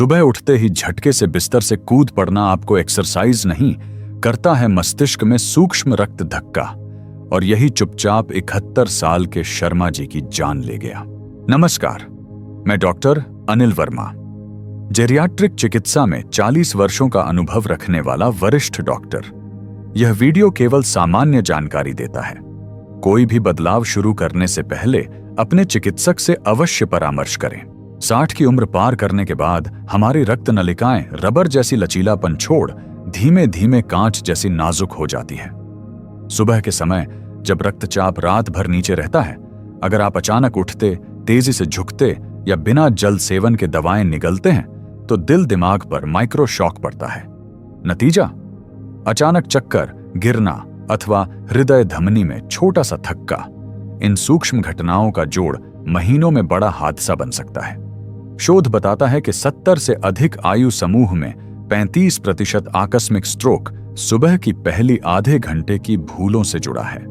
सुबह उठते ही झटके से बिस्तर से कूद पड़ना आपको एक्सरसाइज नहीं करता है, मस्तिष्क में सूक्ष्म रक्त धक्का, और यही चुपचाप 71 साल के शर्मा जी की जान ले गया। नमस्कार, मैं डॉक्टर अनिल वर्मा, जेरियाट्रिक चिकित्सा में 40 वर्षों का अनुभव रखने वाला वरिष्ठ डॉक्टर। यह वीडियो केवल सामान्य जानकारी देता है। कोई भी बदलाव शुरू करने से पहले अपने चिकित्सक से अवश्य परामर्श करें। 60 की उम्र पार करने के बाद हमारी रक्त नलिकाएं रबर जैसी लचीलापन छोड़ धीमे धीमे कांच जैसी नाजुक हो जाती है। सुबह के समय जब रक्तचाप रात भर नीचे रहता है, अगर आप अचानक उठते, तेजी से झुकते या बिना जल सेवन के दवाएं निगलते हैं तो दिल दिमाग पर माइक्रो शॉक पड़ता है। नतीजा, अचानक चक्कर, गिरना अथवा हृदय धमनी में छोटा सा थक्का। इन सूक्ष्म घटनाओं का जोड़ महीनों में बड़ा हादसा बन सकता है। शोध बताता है कि 70 से अधिक आयु समूह में 35% आकस्मिक स्ट्रोक सुबह की पहली आधे घंटे की भूलों से जुड़ा है।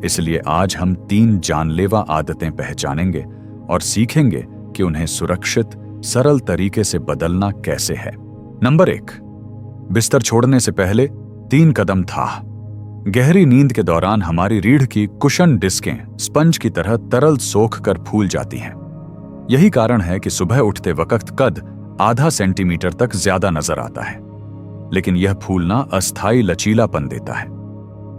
इसलिए आज हम 3 जानलेवा आदतें पहचानेंगे और सीखेंगे कि उन्हें सुरक्षित, सरल तरीके से बदलना कैसे है। नंबर 1, बिस्तर छोड़ने से पहले 3 कदम था। गहरी नींद के दौरान हमारी रीढ़ की कुशन डिस्कें स्पंज की तरह तरल सोख कर फूल जाती हैं। यही कारण है कि सुबह उठते वक्त कद आधा सेंटीमीटर तक ज्यादा नजर आता है, लेकिन यह फूलना अस्थायी लचीलापन देता है।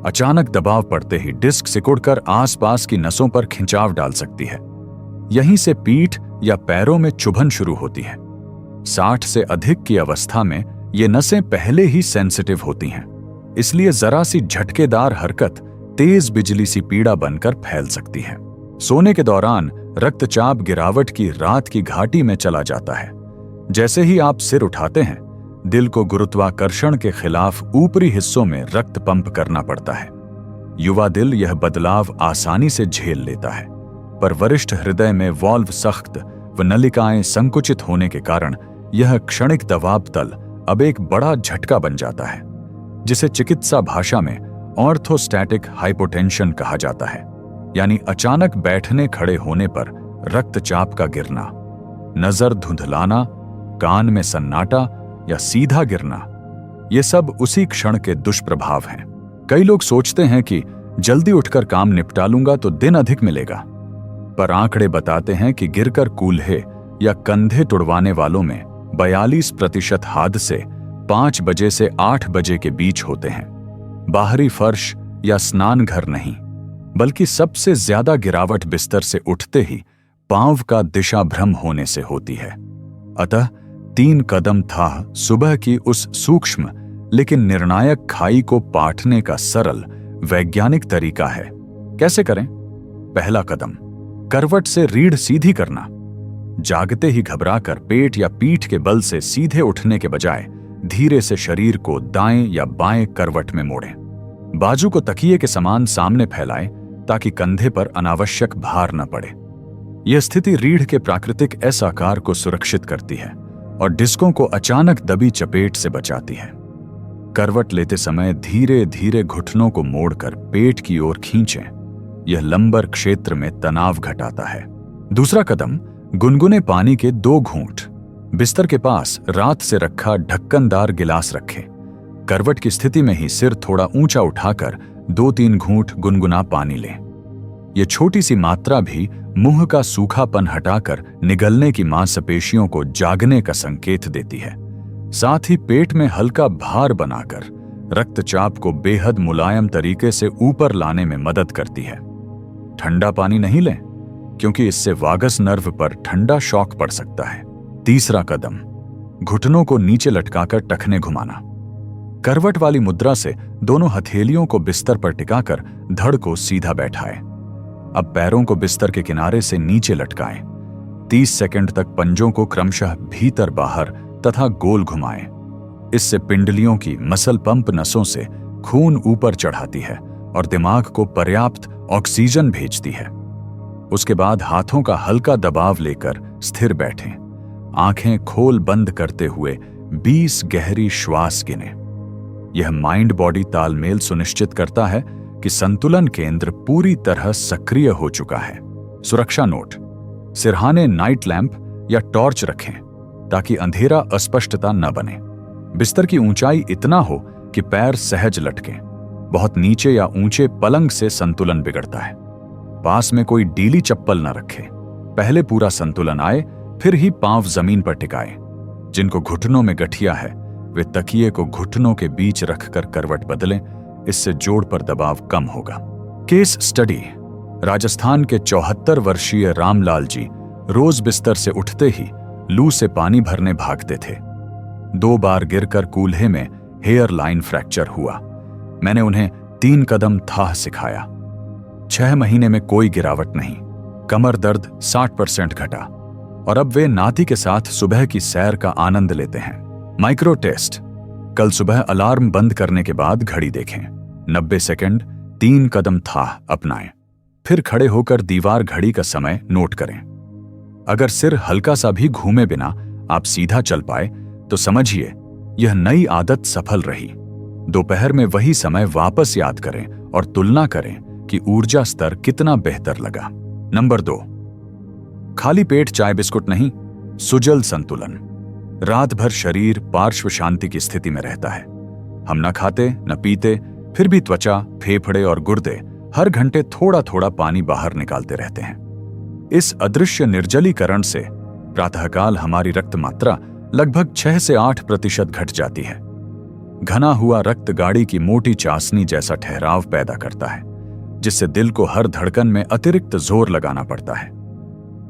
अचानक दबाव पड़ते ही डिस्क सिकुड़कर आसपास की नसों पर खिंचाव डाल सकती है। यहीं से पीठ या पैरों में चुभन शुरू होती है। 60 से अधिक की अवस्था में ये नसें पहले ही सेंसिटिव होती हैं, इसलिए जरा सी झटकेदार हरकत तेज बिजली सी पीड़ा बनकर फैल सकती है। सोने के दौरान रक्तचाप गिरावट की रात की घाटी में चला जाता है। जैसे ही आप सिर उठाते हैं, दिल को गुरुत्वाकर्षण के खिलाफ ऊपरी हिस्सों में रक्त पंप करना पड़ता है। युवा दिल यह बदलाव आसानी से झेल लेता है, पर वरिष्ठ हृदय में वाल्व सख्त व नलिकाएं संकुचित होने के कारण यह क्षणिक दबाव तल अब एक बड़ा झटका बन जाता है, जिसे चिकित्सा भाषा में ऑर्थोस्टैटिक हाइपोटेंशन कहा जाता है, यानी अचानक बैठने खड़े होने पर रक्तचाप का गिरना, नजर धुंधलाना, कान में सन्नाटा या सीधा गिरना। ये सब उसी क्षण के दुष्प्रभाव हैं। कई लोग सोचते हैं कि जल्दी उठकर काम निपटा लूंगा तो दिन अधिक मिलेगा, पर आंकड़े बताते हैं कि गिरकर कूल्हे या कंधे तुड़वाने वालों में 42% हादसे 5 बजे से 8 बजे के बीच होते हैं। बाहरी फर्श या स्नान घर नहीं, बल्कि सबसे ज्यादा गिरावट बिस्तर से उठते ही पांव का दिशा भ्रम होने से होती है। अतः 3 कदम था सुबह की उस सूक्ष्म लेकिन निर्णायक खाई को पाटने का सरल वैज्ञानिक तरीका है। कैसे करें? पहला कदम, करवट से रीढ़ सीधी करना। जागते ही घबराकर पेट या पीठ के बल से सीधे उठने के बजाय धीरे से शरीर को दाएं या बाएं करवट में मोड़ें। बाजू को तकिए के समान सामने फैलाएं ताकि कंधे पर अनावश्यक भार न पड़े। यह स्थिति रीढ़ के प्राकृतिक एस आकार को सुरक्षित करती है और डिस्कों को अचानक दबी चपेट से बचाती है। करवट लेते समय धीरे धीरे घुटनों को मोड़कर पेट की ओर खींचें। यह लंबर क्षेत्र में तनाव घटाता है। दूसरा कदम, गुनगुने पानी के 2 घूंट। बिस्तर के पास रात से रखा ढक्कनदार गिलास रखें। करवट की स्थिति में ही सिर थोड़ा ऊंचा उठाकर 2-3 घूंट गुनगुना पानी लें। यह छोटी सी मात्रा भी मुंह का सूखापन हटाकर निगलने की मांसपेशियों को जागने का संकेत देती है। साथ ही पेट में हल्का भार बनाकर रक्तचाप को बेहद मुलायम तरीके से ऊपर लाने में मदद करती है। ठंडा पानी नहीं लें, क्योंकि इससे वागस नर्व पर ठंडा शॉक पड़ सकता है। तीसरा कदम, घुटनों को नीचे लटकाकर टखने घुमाना। करवट वाली मुद्रा से दोनों हथेलियों को बिस्तर पर टिकाकर धड़ को सीधा बैठाएं। अब पैरों को बिस्तर के किनारे से नीचे लटकाएं। 30 सेकंड तक पंजों को क्रमशः भीतर बाहर तथा गोल घुमाएं। इससे पिंडलियों की मसल पंप नसों से खून ऊपर चढ़ाती है और दिमाग को पर्याप्त ऑक्सीजन भेजती है। उसके बाद हाथों का हल्का दबाव लेकर स्थिर बैठें। आंखें खोल बंद करते हुए 20 गहरी श्वास गिनें। यह माइंड बॉडी तालमेल सुनिश्चित करता है कि संतुलन केंद्र पूरी तरह सक्रिय हो चुका है। सुरक्षा नोट: सिरहाने नाइट लैंप या टॉर्च रखें ताकि अंधेरा अस्पष्टता न बने। बिस्तर की ऊंचाई इतना हो कि पैर सहज लटकें। बहुत नीचे या ऊंचे पलंग से संतुलन बिगड़ता है। पास में कोई डीली चप्पल न रखे। पहले पूरा संतुलन आए, फिर ही पांव जमीन पर टिकाए। जिनको घुटनों में गठिया है वे तकिए को घुटनों के बीच रखकर करवट बदलें, इससे जोड़ पर दबाव कम होगा। Case study. राजस्थान के 74 वर्षीय रामलाल जी रोज बिस्तर से उठते ही लू से पानी भरने भागते थे। 2 बार गिरकर कूल्हे में हेयर लाइन फ्रैक्चर हुआ। मैंने उन्हें 3 कदम थाह सिखाया। 6 महीने में कोई गिरावट नहीं। कमर दर्द 60% घटा और अब वे नाती के साथ सुबह की सैर का आनंद लेते हैं। Micro test. कल सुबह अलार्म बंद करने के बाद घड़ी देखें। 90 सेकंड 3 कदम थाह अपनाएं। फिर खड़े होकर दीवार घड़ी का समय नोट करें। अगर सिर हल्का सा भी घूमे बिना आप सीधा चल पाए तो समझिए यह नई आदत सफल रही। दोपहर में वही समय वापस याद करें और तुलना करें कि ऊर्जा स्तर कितना बेहतर लगा। नंबर 2, खाली पेट चाय बिस्कुट नहीं, सुजल संतुलन। रात भर शरीर पार्श्व शांति की स्थिति में रहता है। हम न खाते न पीते, फिर भी त्वचा, फेफड़े और गुर्दे हर घंटे थोड़ा थोड़ा पानी बाहर निकालते रहते हैं। इस अदृश्य निर्जलीकरण से प्रातःकाल हमारी रक्त मात्रा लगभग 6 से 8% घट जाती है। घना हुआ रक्त गाड़ी की मोटी चासनी जैसा ठहराव पैदा करता है, जिससे दिल को हर धड़कन में अतिरिक्त जोर लगाना पड़ता है।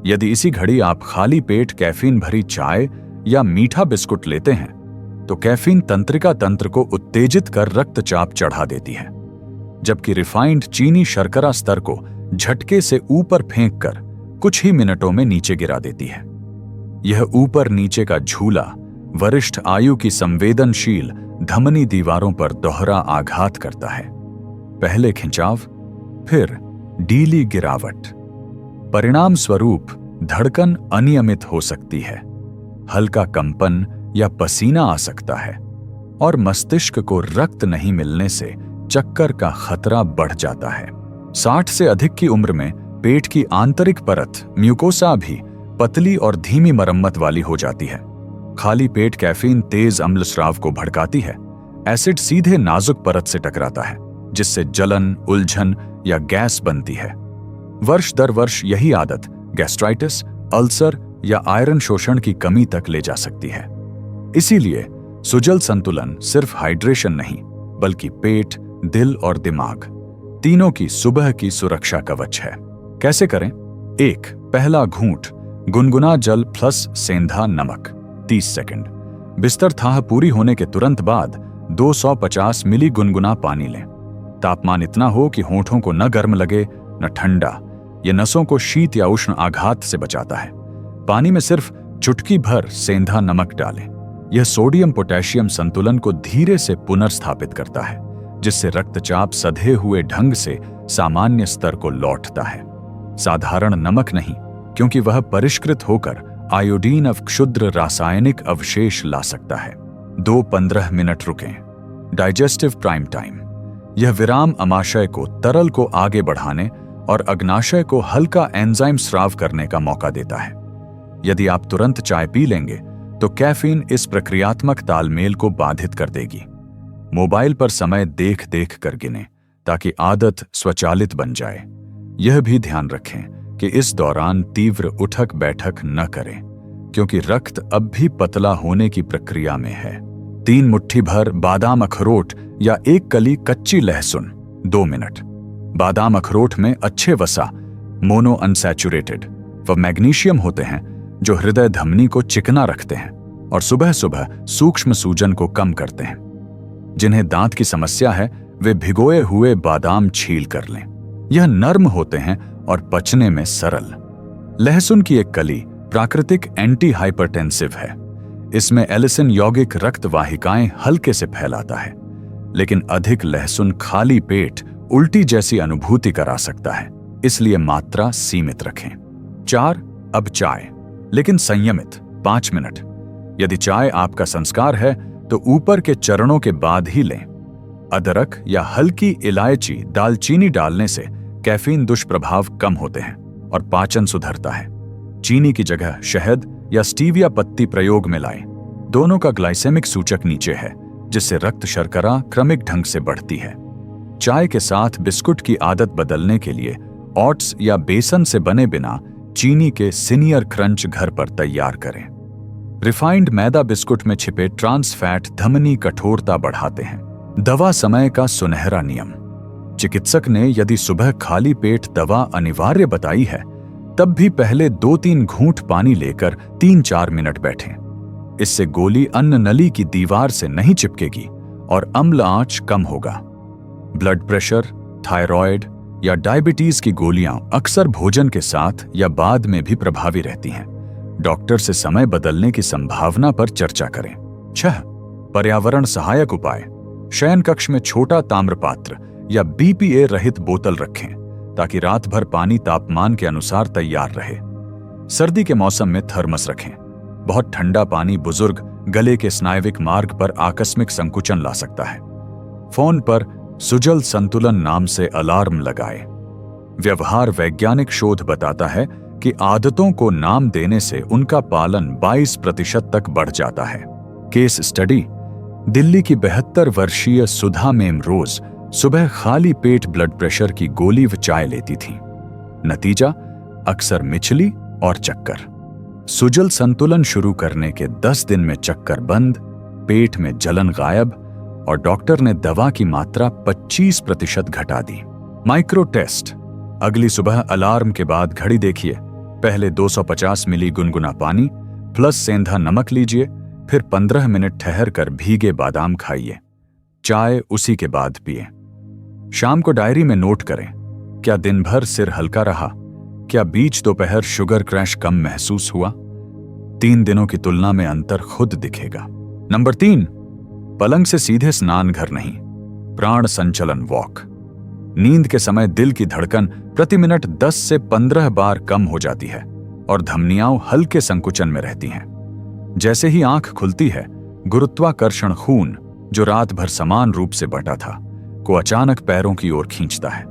यदि इसी घड़ी आप खाली पेट कैफीन भरी चाय या मीठा बिस्कुट लेते हैं तो कैफीन तंत्रिका तंत्र को उत्तेजित कर रक्तचाप चढ़ा देती है, जबकि रिफाइंड चीनी शर्करा स्तर को झटके से ऊपर फेंक कर कुछ ही मिनटों में नीचे गिरा देती है। यह ऊपर नीचे का झूला वरिष्ठ आयु की संवेदनशील धमनी दीवारों पर दोहरा आघात करता है। पहले खिंचाव, फिर डीली गिरावट। परिणाम स्वरूप धड़कन अनियमित हो सकती है, हल्का कंपन या पसीना आ सकता है और मस्तिष्क को रक्त नहीं मिलने से चक्कर का खतरा बढ़ जाता है। 60 से अधिक की उम्र में पेट की आंतरिक परत म्यूकोसा भी पतली और धीमी मरम्मत वाली हो जाती है। खाली पेट कैफीन तेज अम्ल स्राव को भड़काती है। एसिड सीधे नाजुक परत से टकराता है, जिससे जलन, उलझन या गैस बनती है। वर्ष दर वर्ष यही आदत गैस्ट्राइटिस, अल्सर या आयरन शोषण की कमी तक ले जा सकती है। इसीलिए सुजल संतुलन सिर्फ हाइड्रेशन नहीं, बल्कि पेट, दिल और दिमाग तीनों की सुबह की सुरक्षा कवच है। कैसे करें? 1. पहला घूंट गुनगुना जल प्लस सेंधा नमक 30 सेकंड। बिस्तर थाह पूरी होने के तुरंत बाद 250 मिली गुनगुना पानी लें। तापमान इतना हो कि होंठों को न गर्म लगे न ठंडा। यह नसों को शीत या उष्ण आघात से बचाता है। पानी में सिर्फ चुटकी भर सेंधा नमक डालें। यह सोडियम पोटेशियम संतुलन को धीरे से पुनर्स्थापित करता है, जिससे रक्तचाप सधे हुए ढंग से सामान्य स्तर को लौटता है। साधारण नमक नहीं, क्योंकि वह परिष्कृत होकर आयोडीन अव क्षुद्र रासायनिक अवशेष ला सकता है। 2-15 मिनट रुकें। Digestive prime time. यह विराम अमाशय को तरल को आगे बढ़ाने और अग्नाशय को हल्का एंजाइम स्राव करने का मौका देता है। यदि आप तुरंत चाय पी लेंगे तो कैफीन इस प्रक्रियात्मक तालमेल को बाधित कर देगी। मोबाइल पर समय देख देख कर गिनें ताकि आदत स्वचालित बन जाए। यह भी ध्यान रखें कि इस दौरान तीव्र उठक बैठक न करें, क्योंकि रक्त अब भी पतला होने की प्रक्रिया में है। 3 मुट्ठी भर बादाम अखरोट या 1 कली कच्ची लहसुन 2 मिनट। बादाम अखरोट में अच्छे वसा, मोनो अनसैचुरेटेड व मैग्नीशियम होते हैं, जो हृदय धमनी को चिकना रखते हैं और सुबह सुबह सूक्ष्म सूजन को कम करते हैं। जिन्हें दांत की समस्या है वे भिगोए हुए बादाम छील कर लें। यह नर्म होते हैं और पचने में सरल। लहसुन की 1 कली प्राकृतिक एंटी हाइपरटेंसिव है। इसमें एलिसिन यौगिक रक्त वाहिकाएं हल्के से फैलाता है, लेकिन अधिक लहसुन खाली पेट उल्टी जैसी अनुभूति करा सकता है, इसलिए मात्रा सीमित रखें। 4. अब चाय, लेकिन संयमित 5 मिनट। यदि चाय आपका संस्कार है तो ऊपर के चरणों के बाद ही लें। अदरक या हल्की इलायची, दालचीनी डालने से कैफीन दुष्प्रभाव कम होते हैं और पाचन सुधरता है। चीनी की जगह शहद या स्टीविया पत्ती प्रयोग में लाएं। दोनों का ग्लाइसेमिक सूचक नीचे है, जिससे रक्त शर्करा क्रमिक ढंग से बढ़ती है। चाय के साथ बिस्कुट की आदत बदलने के लिए ओट्स या बेसन से बने बिना चीनी के सीनियर क्रंच घर पर तैयार करें। रिफाइंड मैदा बिस्कुट में छिपे ट्रांस फैट धमनी कठोरता बढ़ाते हैं। दवा समय का सुनहरा नियम। चिकित्सक ने यदि सुबह खाली पेट दवा अनिवार्य बताई है, तब भी पहले 2-3 घूंट पानी लेकर 3-4 मिनट बैठें। इससे गोली अन्न नली की दीवार से नहीं चिपकेगी और अम्ल आंच कम होगा। ब्लड प्रेशर, थायराइड या डायबिटीज की गोलियां अक्सर भोजन के साथ या बाद में भी प्रभावी रहती हैं। डॉक्टर से समय बदलने की संभावना पर चर्चा करें। 6. पर्यावरण सहायक उपाय। शयन कक्ष में छोटा ताम्र पात्र या BPA रहित बोतल रखें, ताकि रात भर पानी तापमान के अनुसार तैयार रहे। सर्दी के मौसम में थर्मस रखें। बहुत ठंडा पानी बुजुर्ग गले के स्नायविक मार्ग पर आकस्मिक संकुचन ला सकता है। फोन पर सुजल संतुलन नाम से अलार्म लगाएं। व्यवहार वैज्ञानिक शोध बताता है कि आदतों को नाम देने से उनका पालन 22% तक बढ़ जाता है। Case study. दिल्ली की 72 वर्षीय सुधा मेम रोज सुबह खाली पेट ब्लड प्रेशर की गोली व चाय लेती थीं। नतीजा, अक्सर मिचली और चक्कर। सुजल संतुलन शुरू करने के 10 दिन में चक्कर बंद, पेट में जलन गायब और डॉक्टर ने दवा की मात्रा 25% घटा दी। Micro test. अगली सुबह अलार्म के बाद घड़ी देखिए। पहले 250 मिली गुनगुना पानी प्लस सेंधा नमक लीजिए, फिर 15 मिनट ठहर कर भीगे बादाम खाइए। चाय उसी के बाद पिए। शाम को डायरी में नोट करें, क्या दिन भर सिर हल्का रहा? क्या बीच दोपहर शुगर क्रैश कम महसूस हुआ? 3 दिनों की तुलना में अंतर खुद दिखेगा। नंबर 3, पलंग से सीधे स्नान घर नहीं, प्राण संचलन वॉक। नींद के समय दिल की धड़कन प्रति मिनट 10 से 15 बार कम हो जाती है और धमनियां हल्के संकुचन में रहती हैं। जैसे ही आंख खुलती है, गुरुत्वाकर्षण खून, जो रात भर समान रूप से बटा था, को अचानक पैरों की ओर खींचता है।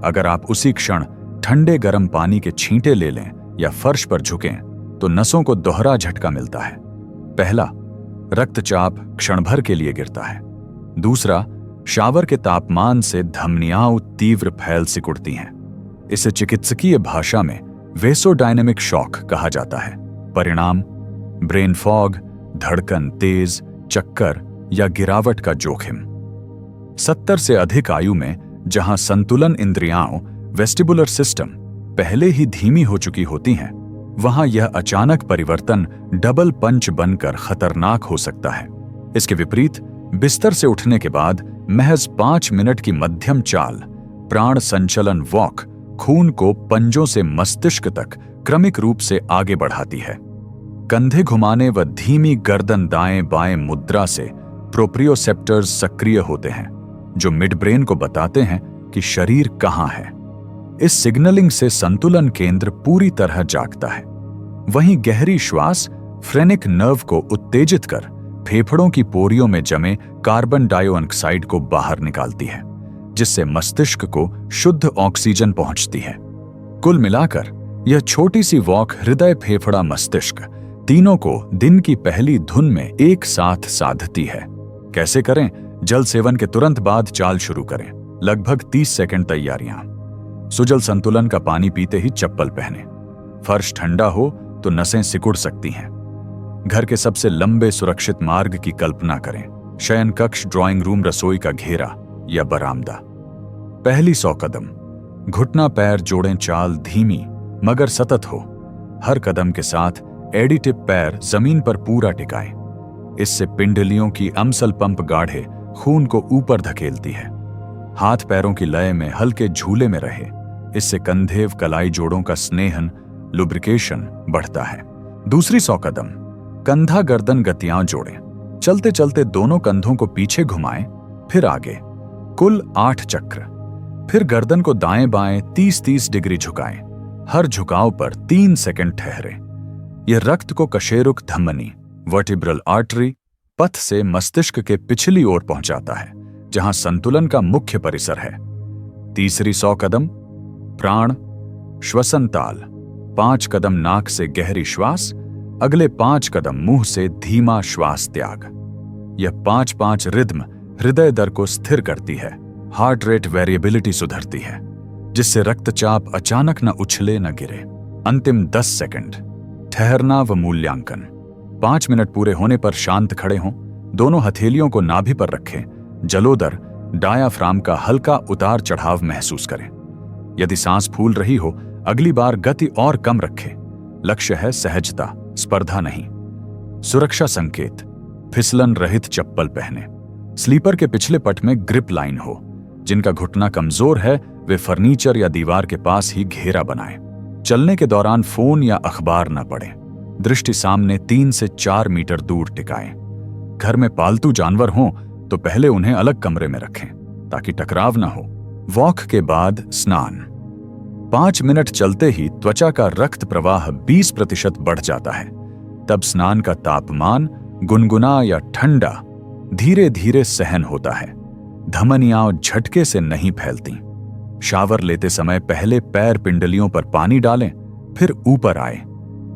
अगर आप उसी क्षण ठंडे गर्म पानी के छींटे ले लें या फर्श पर झुकें, तो नसों को दोहरा झटका मिलता है। पहला, रक्तचाप क्षण भर के लिए गिरता है। दूसरा, शावर के तापमान से धमनियां तीव्र फैल सिकुड़ती हैं। इसे चिकित्सकीय भाषा में वेसोडायनेमिक शॉक कहा जाता है। परिणाम, ब्रेन फॉग, धड़कन तेज, चक्कर या गिरावट का जोखिम। 70 से अधिक आयु में जहां संतुलन इंद्रियाओं, वेस्टिबुलर सिस्टम पहले ही धीमी हो चुकी होती हैं, वहां यह अचानक परिवर्तन डबल पंच बनकर खतरनाक हो सकता है। इसके विपरीत, बिस्तर से उठने के बाद महज 5 मिनट की मध्यम चाल, प्राण संचलन वॉक, खून को पंजों से मस्तिष्क तक क्रमिक रूप से आगे बढ़ाती है। कंधे घुमाने व धीमी गर्दन दाएं बाएं मुद्रा से प्रोप्रियोसेप्टर्स सक्रिय होते हैं, जो मिड ब्रेन को बताते हैं कि शरीर कहां है। इस सिग्नलिंग से संतुलन केंद्र पूरी तरह जागता है। वहीं गहरी श्वास फ्रेनिक नर्व को उत्तेजित कर फेफड़ों की पोरियों में जमे कार्बन डाइऑक्साइड को बाहर निकालती है, जिससे मस्तिष्क को शुद्ध ऑक्सीजन पहुंचती है। कुल मिलाकर यह छोटी सी वॉक हृदय, फेफड़ा, मस्तिष्क तीनों को दिन की पहली धुन में एक साथ साधती है। कैसे करें? जल सेवन के तुरंत बाद चाल शुरू करें। लगभग 30 सेकंड तैयारियां। सुजल संतुलन का पानी पीते ही चप्पल पहने। फर्श ठंडा हो तो नसें सिकुड़ सकती हैं। घर के सबसे लंबे सुरक्षित मार्ग की कल्पना करें। शयन कक्ष, ड्राइंग रूम, रसोई का घेरा या बरामदा। पहली 100 कदम। घुटना पैर जोड़ें, चाल धीमी मगर सतत हो। हर कदम के साथ एडिटिव पैर जमीन पर पूरा टिकाएं। इससे पिंडलियों की अमसल पंप गाढ़े खून को ऊपर धकेलती है। हाथ पैरों की लय में हल्के झूले में रहे। इससे कंधे व कलाई जोड़ों का स्नेहन, लुब्रिकेशन बढ़ता है। दूसरी 100 कदम। कंधा गर्दन गतियां जोड़ें। चलते चलते दोनों कंधों को पीछे घुमाएं, फिर आगे। कुल 8 चक्र। फिर गर्दन को दाएं बाएं 30-30 डिग्री झुकाएं। हर झुकाव पर 3 सेकंड ठहरें। यह रक्त को कशेरुक धमनी, वर्टिब्रल आर्टरी, पथ से मस्तिष्क के पिछली ओर पहुंचाता है, जहां संतुलन का मुख्य परिसर है। तीसरी 100 कदम। प्राण, श्वसन ताल। 5 कदम नाक से गहरी श्वास, अगले 5 कदम मुंह से धीमा श्वास त्याग। यह 5-5 रिद्म हृदय दर को स्थिर करती है, हार्ट रेट वेरिएबिलिटी सुधरती है, जिससे रक्तचाप अचानक न उछले न गिरे। अंतिम 10 सेकंड ठहरना व मूल्यांकन। 5 मिनट पूरे होने पर शांत खड़े हों, दोनों हथेलियों को नाभि पर रखें, जलोदर डायाफ्राम का हल्का उतार चढ़ाव महसूस करें। यदि सांस फूल रही हो, अगली बार गति और कम रखें। लक्ष्य है सहजता, स्पर्धा नहीं। सुरक्षा संकेत: फिसलन रहित चप्पल पहने, स्लीपर के पिछले पट में ग्रिप लाइन हो, जिनका घुटना कमजोर है वे फर्नीचर या दीवार के पास ही घेरा बनाएं। चलने के दौरान फोन या अखबार न पढ़ें। दृष्टि सामने 3 से 4 मीटर दूर टिकाएं। घर में पालतू जानवर हों तो पहले उन्हें अलग कमरे में रखें ताकि टकराव न हो। वॉक के बाद स्नान। 5 मिनट चलते ही त्वचा का रक्त प्रवाह 20% बढ़ जाता है। तब स्नान का तापमान गुनगुना या ठंडा धीरे धीरे सहन होता है। धमनियां झटके से नहीं फैलती। शावर लेते समय पहले पैर पिंडलियों पर पानी डालें, फिर ऊपर आए।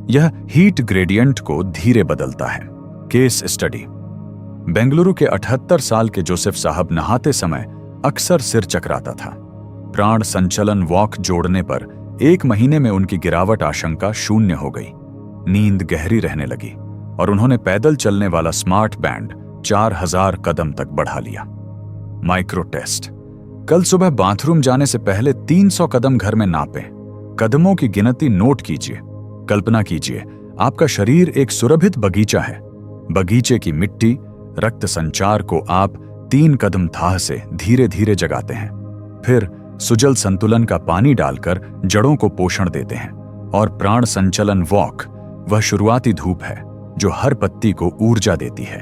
यह हीट ग्रेडियंट को धीरे बदलता है। केस स्टडी: बेंगलुरु के 78 साल के जोसेफ साहब नहाते समय अक्सर सिर चकराता था। प्राण संचलन वॉक जोड़ने पर 1 महीने में उनकी गिरावट आशंका शून्य हो गई। नींद गहरी रहने लगी और उन्होंने पैदल चलने वाला स्मार्ट बैंड 4000 कदम तक बढ़ा लिया। माइक्रो टेस्ट: कल सुबह बाथरूम जाने से पहले 300 कदम घर में नापें। कदमों की गिनती नोट कीजिए। कल्पना कीजिए आपका शरीर एक सुरभित बगीचा है। बगीचे की मिट्टी, रक्त संचार को आप 3 कदम थाह से धीरे धीरे जगाते हैं। फिर सुजल संतुलन का पानी डालकर जड़ों को पोषण देते हैं। और प्राण संचलन वॉक वह शुरुआती धूप है जो हर पत्ती को ऊर्जा देती है।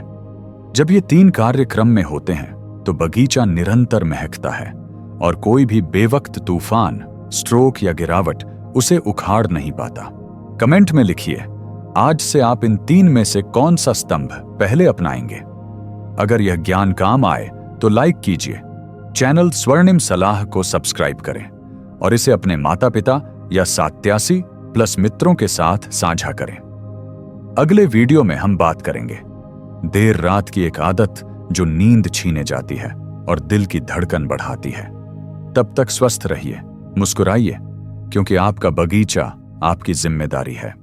जब ये 3 कार्य क्रम में होते हैं तो बगीचा निरंतर महकता है और कोई भी बेवक्त तूफान, स्ट्रोक या गिरावट उसे उखाड़ नहीं पाता। कमेंट में लिखिए आज से आप इन 3 में से कौन सा स्तंभ पहले अपनाएंगे। अगर यह ज्ञान काम आए तो लाइक कीजिए, चैनल स्वर्णिम सलाह को सब्सक्राइब करें और इसे अपने माता पिता या 87+ मित्रों के साथ साझा करें। अगले वीडियो में हम बात करेंगे देर रात की एक आदत जो नींद छीने जाती है और दिल की धड़कन बढ़ाती है। तब तक स्वस्थ रहिए, मुस्कुराइए, क्योंकि आपका बगीचा आपकी जिम्मेदारी है।